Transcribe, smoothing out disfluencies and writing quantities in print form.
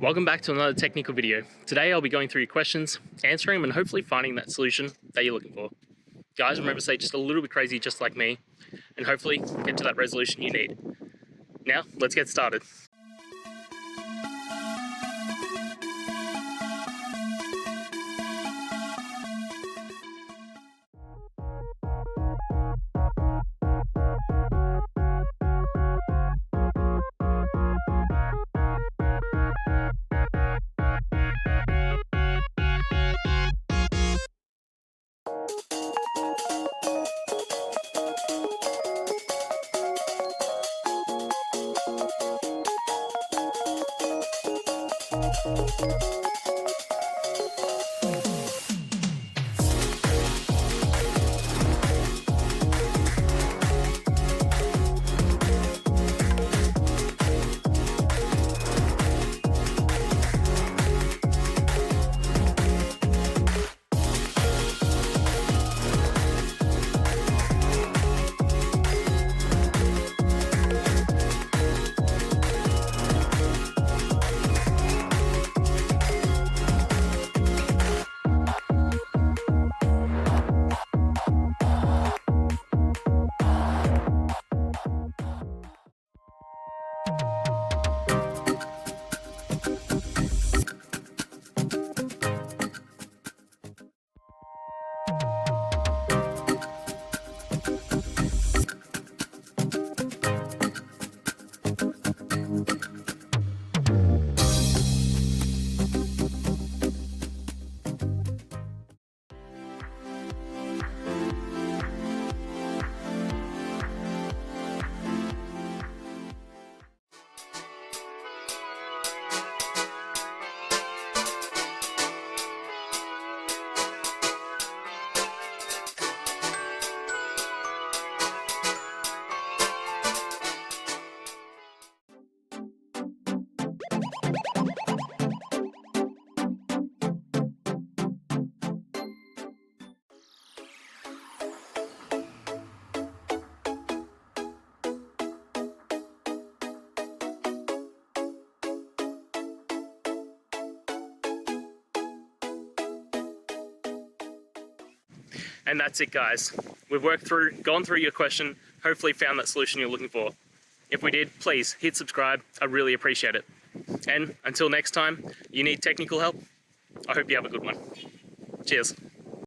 Welcome back to another technical video. Today I'll be going through your questions, answering them and hopefully finding that solution that you're looking for. Guys, remember to stay just a little bit crazy just like me and hopefully get to that resolution you need. Now, let's get started. And that's it, guys. We've gone through your question, hopefully found that solution you're looking for. If we did, please hit subscribe. I really appreciate it. And until next time, you need technical help, I hope you have a good one. Cheers.